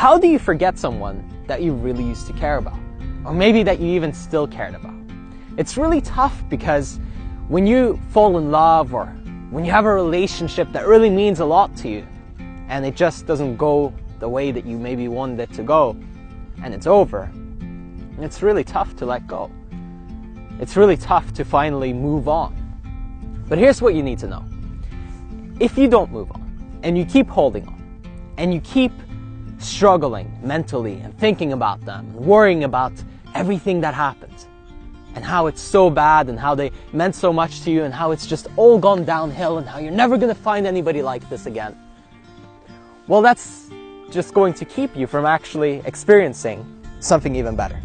how do you forget someone that you really used to care about? Or maybe that you even still cared about? It's really tough because when you fall in love or when you have a relationship that really means a lot to you and it just doesn't go the way that you maybe wanted it to go and it's over, it's really tough to let go. It's really tough to finally move on. But here's what you need to know. If you don't move on and you keep holding on and you keep struggling mentally and thinking about them and worrying about everything that happened and how it's so bad and how they meant so much to you and how it's just all gone downhill and how you're never going to find anybody like this again, well, that's just going to keep you from actually experiencing something even better.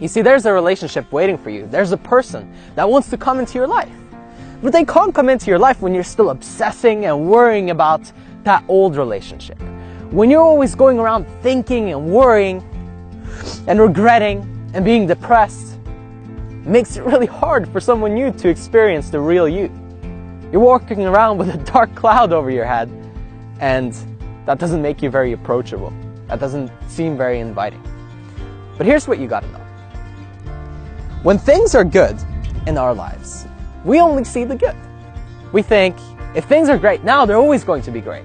You see, there's a relationship waiting for you. There's a person that wants to come into your life. But they can't come into your life when you're still obsessing and worrying about that old relationship. When you're always going around thinking and worrying and regretting and being depressed, it makes it really hard for someone new to experience the real you. You're walking around with a dark cloud over your head, and that doesn't make you very approachable. That doesn't seem very inviting. But here's what you gotta know. When things are good in our lives, we only see the good. We think, if things are great now, they're always going to be great.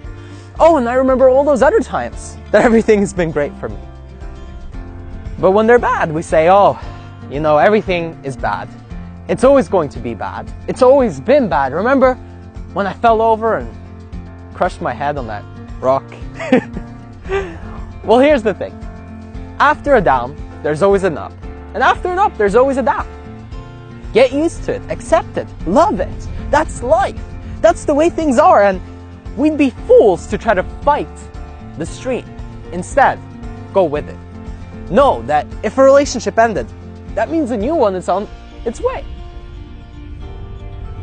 Oh, and I remember all those other times that everything has been great for me. But when they're bad, we say, oh, you know, everything is bad. It's always going to be bad. It's always been bad. Remember when I fell over and crushed my head on that rock? Well, here's the thing. After a down, there's always an up. And after an up, there's always a down. Get used to it. Accept it. Love it. That's life. That's the way things are. And we'd be fools to try to fight the stream. Instead, go with it. Know that if a relationship ended, that means a new one is on its way.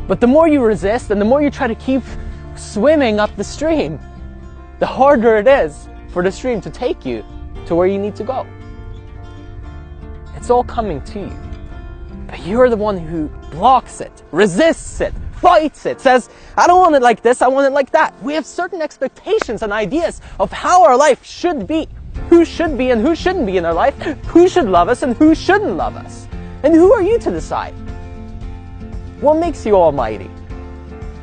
But the more you resist and the more you try to keep swimming up the stream, the harder it is for the stream to take you to where you need to go. It's all coming to you. But you're the one who blocks it, resists it, fights it, says, I don't want it like this, I want it like that. We have certain expectations and ideas of how our life should be. Who should be and who shouldn't be in our life. Who should love us and who shouldn't love us. And who are you to decide? What makes you almighty?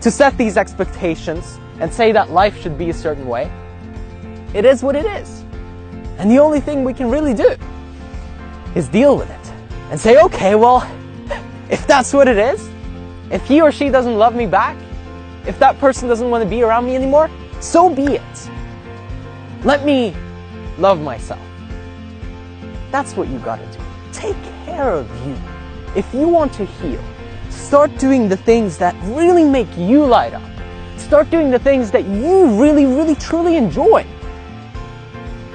To set these expectations and say that life should be a certain way? It is what it is. And the only thing we can really do is deal with it and say, okay, well, if that's what it is, if he or she doesn't love me back, if that person doesn't want to be around me anymore, so be it. Let me love myself. That's what you gotta do. Take care of you. If you want to heal, start doing the things that really make you light up. Start doing the things that you really, really, truly enjoy.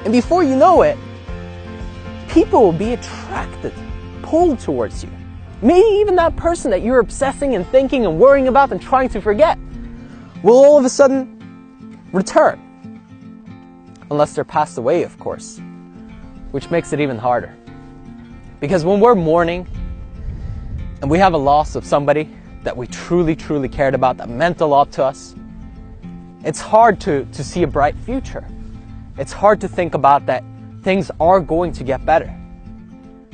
And before you know it, people will be attracted, pulled towards you. Maybe even that person that you're obsessing and thinking and worrying about and trying to forget will all of a sudden return. Unless they're passed away, of course, which makes it even harder. Because when we're mourning and we have a loss of somebody that we truly, truly cared about, that meant a lot to us, it's hard to see a bright future. It's hard to think about that things are going to get better.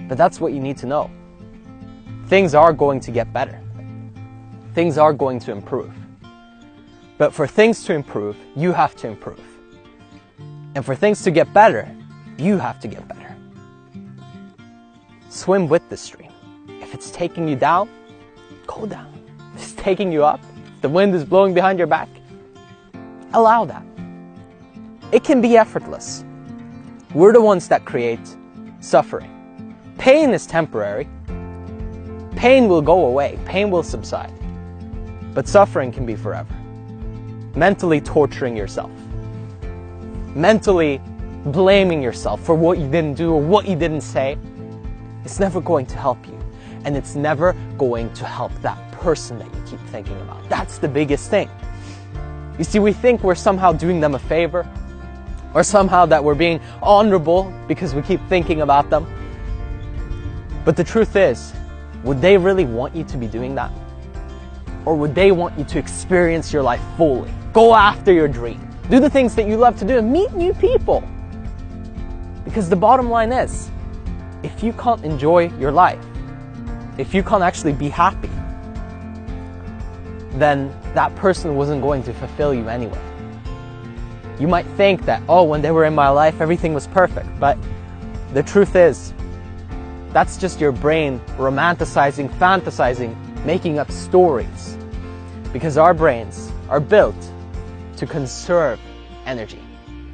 But that's what you need to know. Things are going to get better. Things are going to improve. But for things to improve, you have to improve. And for things to get better, you have to get better. Swim with the stream. If it's taking you down, go down. If it's taking you up, if the wind is blowing behind your back, allow that. It can be effortless. We're the ones that create suffering. Pain is temporary. Pain will go away. Pain will subside. But suffering can be forever. Mentally torturing yourself. Mentally blaming yourself for what you didn't do or what you didn't say. It's never going to help you. And it's never going to help that person that you keep thinking about. That's the biggest thing. You see, we think we're somehow doing them a favor, or somehow that we're being honorable because we keep thinking about them. But the truth is, would they really want you to be doing that? Or would they want you to experience your life fully? Go after your dream. Do the things that you love to do and meet new people. Because the bottom line is, if you can't enjoy your life, if you can't actually be happy, then that person wasn't going to fulfill you anyway. You might think that, oh, when they were in my life, everything was perfect. But the truth is, that's just your brain romanticizing, fantasizing, making up stories. Because our brains are built to conserve energy.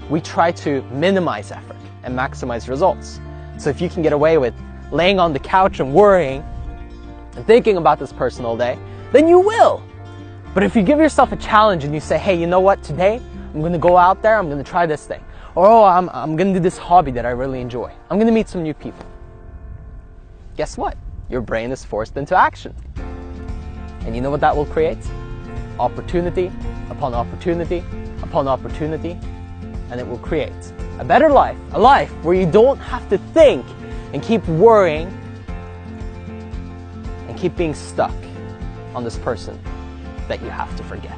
We try to minimize effort and maximize results. So if you can get away with laying on the couch and worrying and thinking about this person all day, then you will. But if you give yourself a challenge and you say, hey, you know what, today I'm going to go out there, I'm going to try this thing. Or, oh, I'm going to do this hobby that I really enjoy. I'm going to meet some new people. Guess what? Your brain is forced into action. And you know what that will create? Opportunity upon opportunity upon opportunity. And it will create a better life, a life where you don't have to think and keep worrying and keep being stuck on this person that you have to forget.